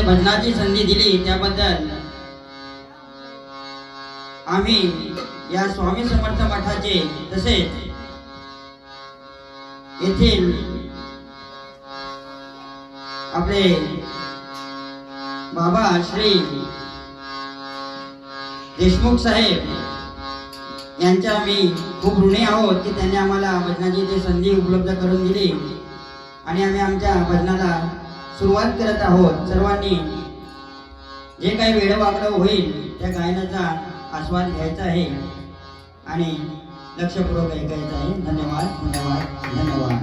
भजनाची संधी दिली त्याबद्दल आम्ही या स्वामी समर्थ मठाचे तसेच येथील आपले बाबा श्री देशमुख साहेब यांच्या आम्ही खूप ऋणी आहोत की त्यांनी आम्हाला भजनाची ती संधी उपलब्ध करून दिली आणि आम्ही आमच्या भजनाला सुरुवात करत आहोत। सर्वांनी जे काही वेळवाकडं होईल त्या गायनाचा आस्वाद घ्यायचा आहे आणि लक्षपूर्वक ऐकायचं आहे। धन्यवाद धन्यवाद धन्यवाद।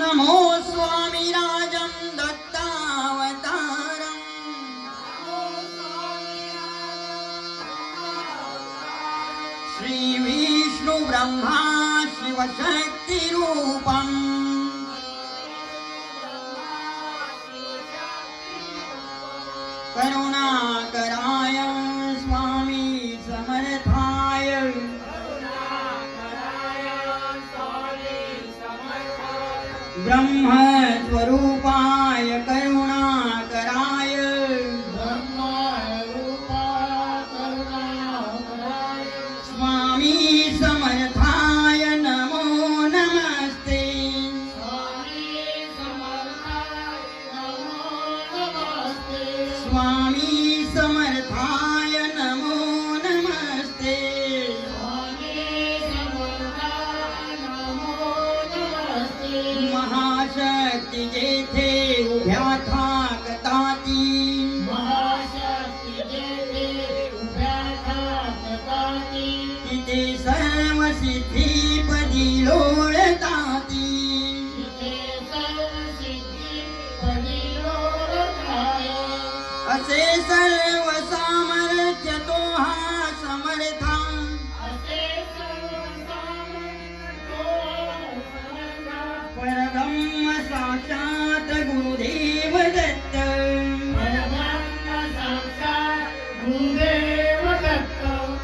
नमो स्वामी राजं दत्तावतारं श्री विष्णु ब्रह्मा शिव शक्ति रूपं करुणाकराय स्वामी समर्थाय ब्रह्म स्वरूपाय करुणाकराय स्वामी समर्थाय नमो नमस्ते। स्वामी समर्थाय नमो नमस्ते। महाशक्ती जेथे उभ्या थाकताती तिथे सर्व सिद्धीपदी लोळताती असे सर्व सामर्थ्य तो हा समर्था परब्रह्म साक्षात गुरुदेव दत्त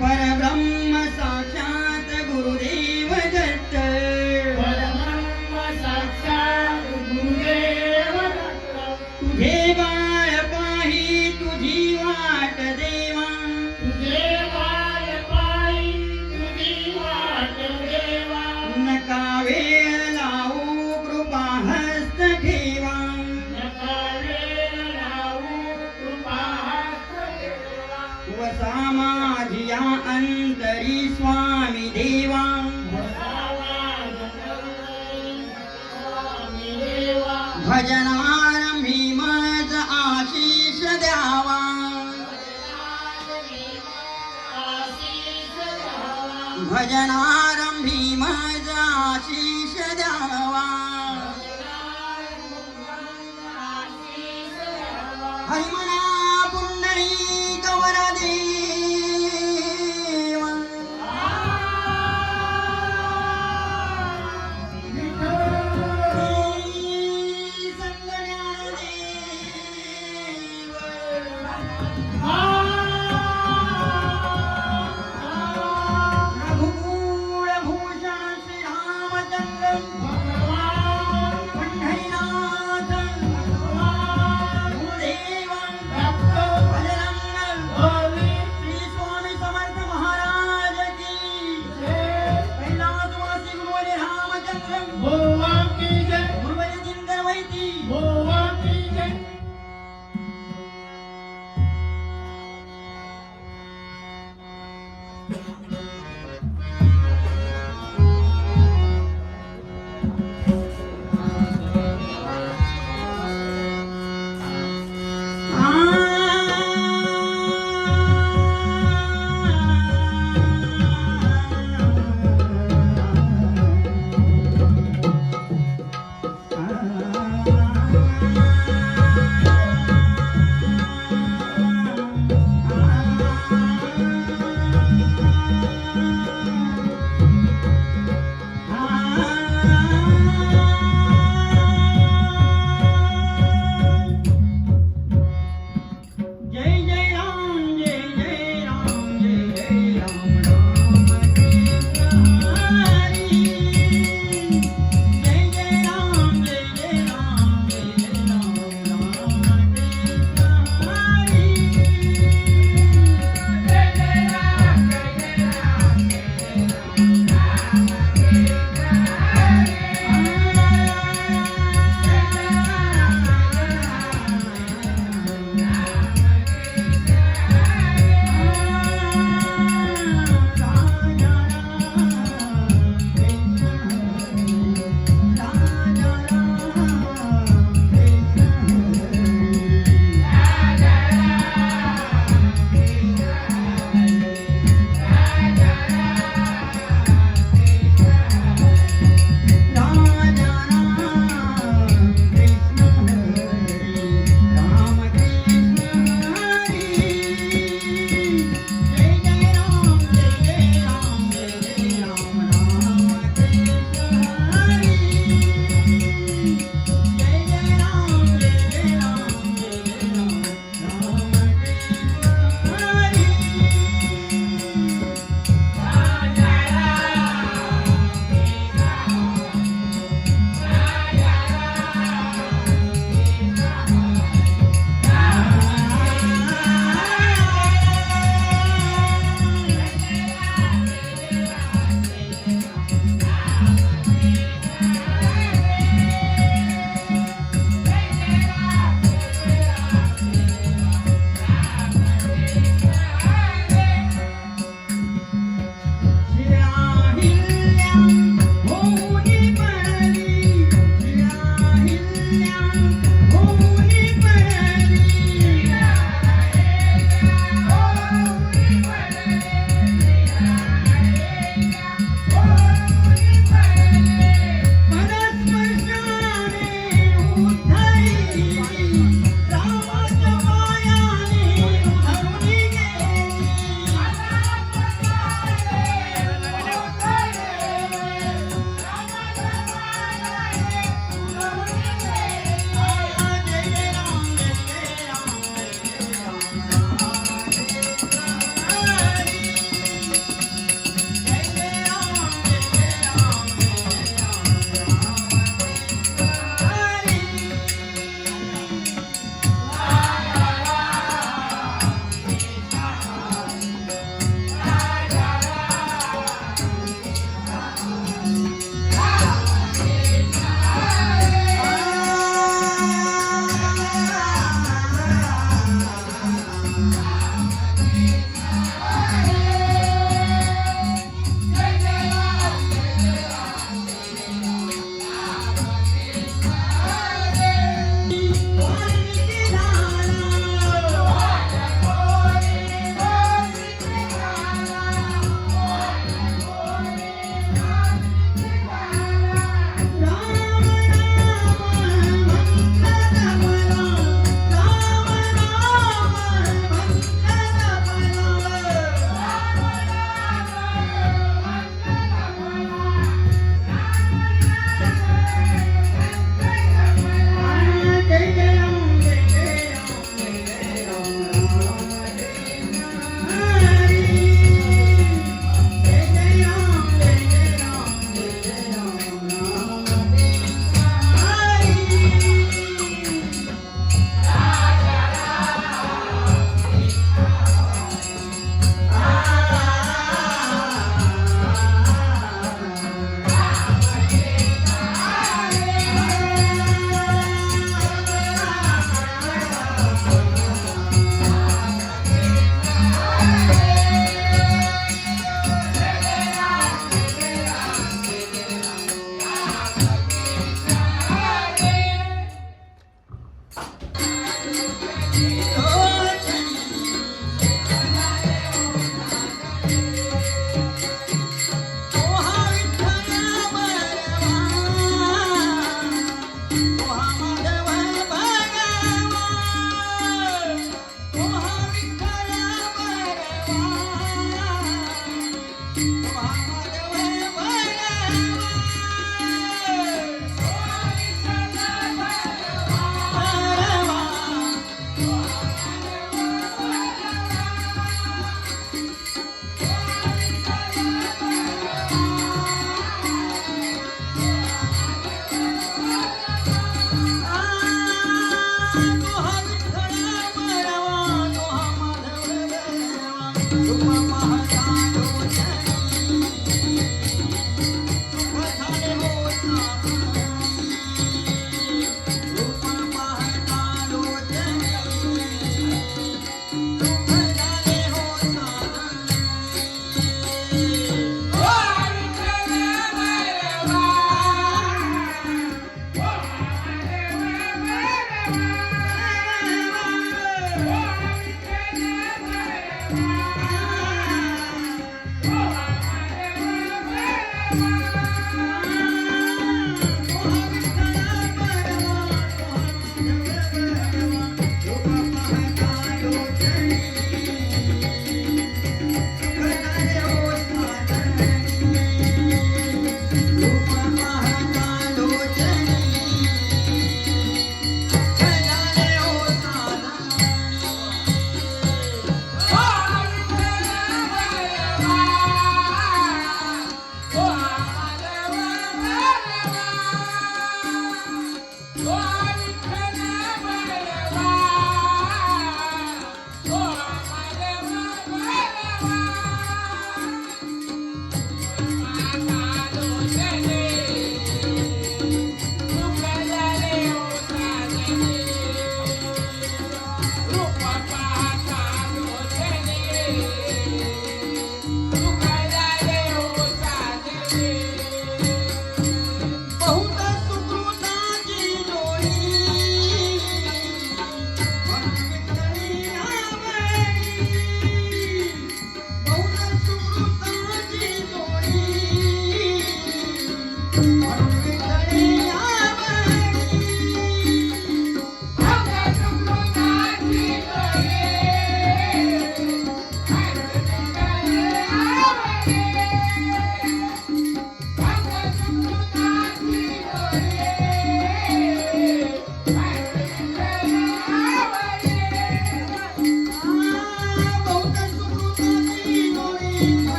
परब्रह्म साक्षात गुरुदेव दत्त तुझे बाळ पाही तुझी वाट देवा नका वेळ लावू कृपा हस्त ठेवा वसा माझिया अंतरी स्वामी देवा भजनारंभी मज आशीष द्यावा भजनारंभी मज आशीष द्यावा हरिमना पुंडलिक वरदेवा भगवान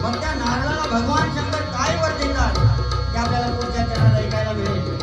मग त्या नारळाला भगवान शंकर काय वर देतात ते आपल्याला पुढच्या चरणात ऐकायला मिळेल.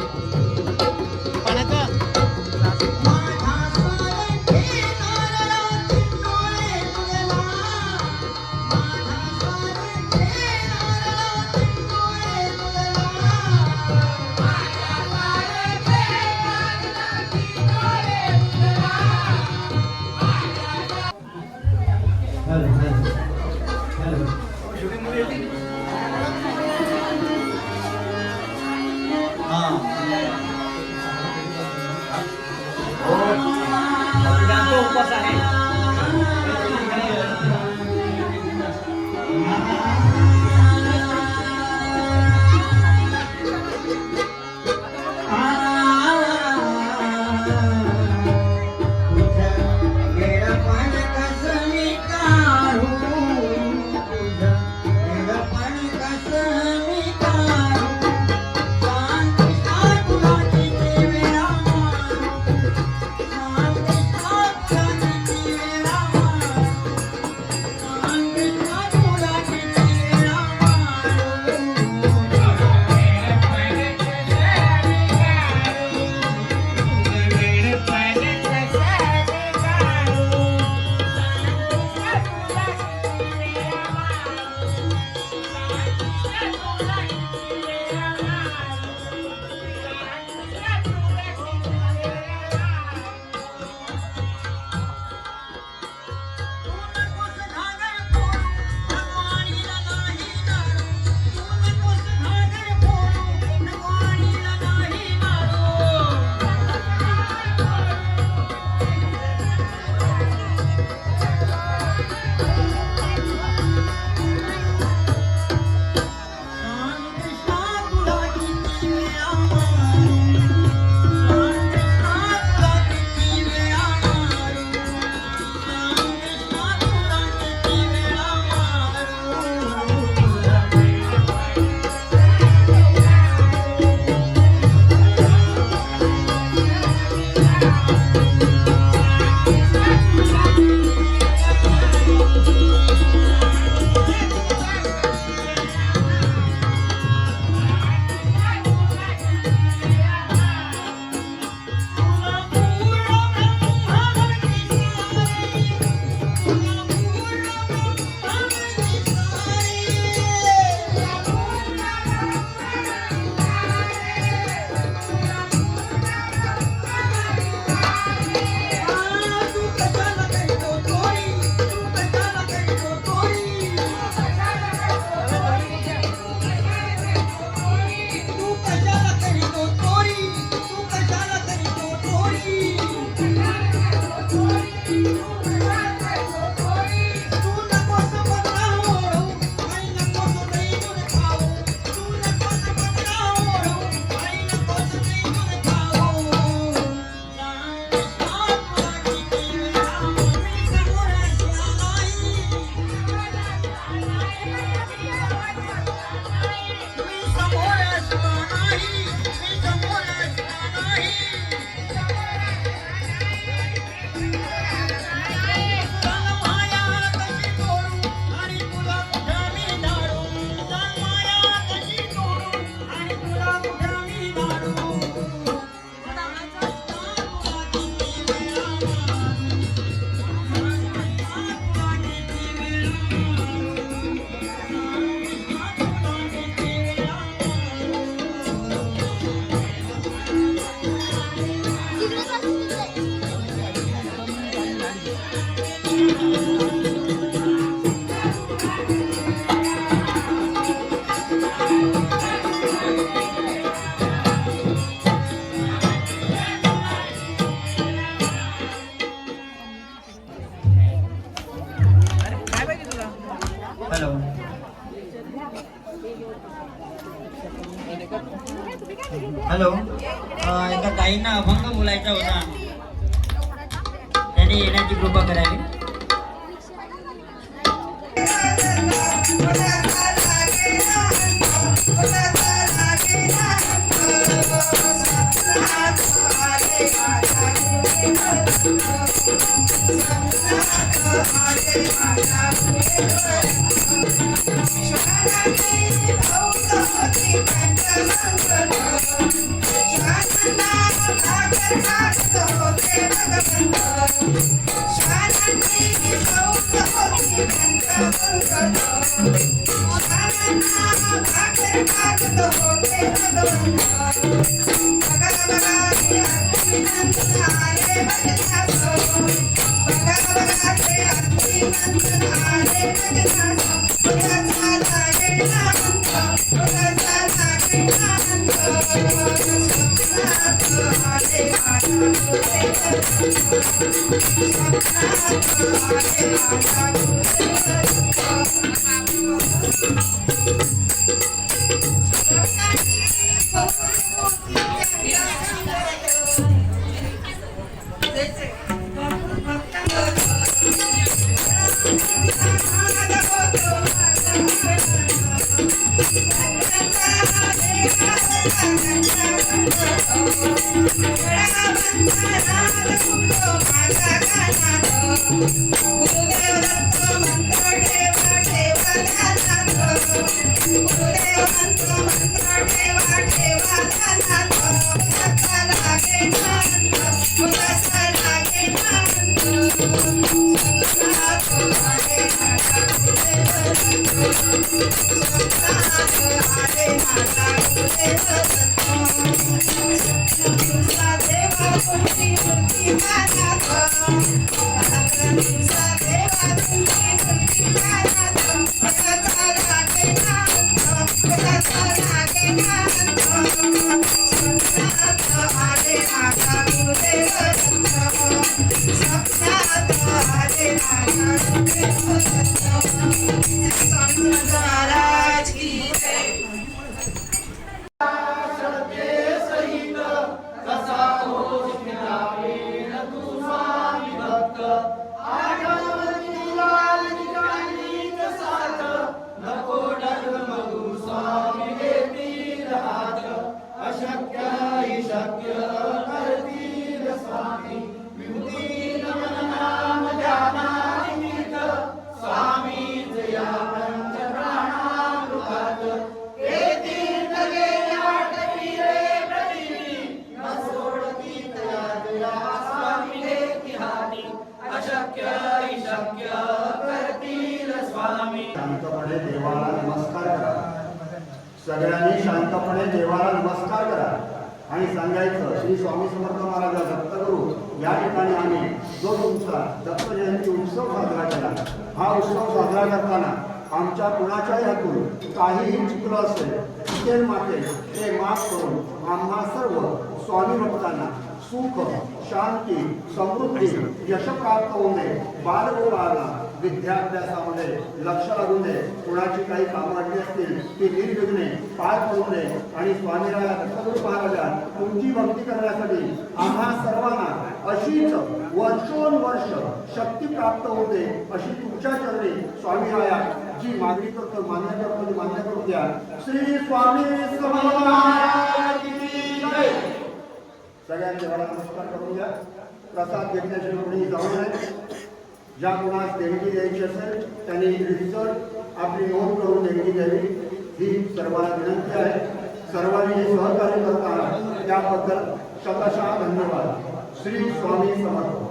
हॅलो हॅलो एका ताईंना अभंग बोलायचा होता, त्यांनी येण्याची कृपा करावी. Show महाराज की शांतपणे देवाला नमस्कार करा. सगळ्यांनी शांतपणे देवाला नमस्कार करा आणि सांगायचं, श्री स्वामी समर्थ महाराज दत्तगुरु या ठिकाणी आम्ही जो तुमचा दत्त जयंती उत्सव साजरा केला, हा उत्सव साजरा करताना आमच्या कुणाच्याही हातून काहीही चुकलं असेल चुकेल माते ते माफ करून आम्हा सर्व स्वामी भक्तांना सुख, शांती, समृद्धी, यश प्राप्त होऊ दे. बालगोपाळाला विद्याभ्यासामध्ये लक्ष लागू दे. कुणाची काही कामं अडली असतील ती निर्विघ्ने पार पडू दे आणि स्वामीराया दत्तगुरु महाराजा तुमची भक्ती करण्यासाठी आम्हा सर्वांना अशीच वर्षोनवर्ष शक्ती प्राप्त होते अशी तुमच्या चरणी स्वामीराया जी मागणी करतो, मान्य करतो, ती मान्य करून द्या. श्री स्वामी समर्थ महाराज की जय. सगळ्यांनी देवाला नमस्कार करून घ्या. प्रसाद घेतल्याशिवाय कोणी जाऊ नये. ज्या कोणास देणगी द्यायची असेल त्यांनी रितसर आपली नोंद करून देणगी द्यावी ही सर्वांना विनंती आहे. सर्वांनी जे सहकार्य करत आहात त्याबद्दल शतशः धन्यवाद. श्री स्वामी समर्थ.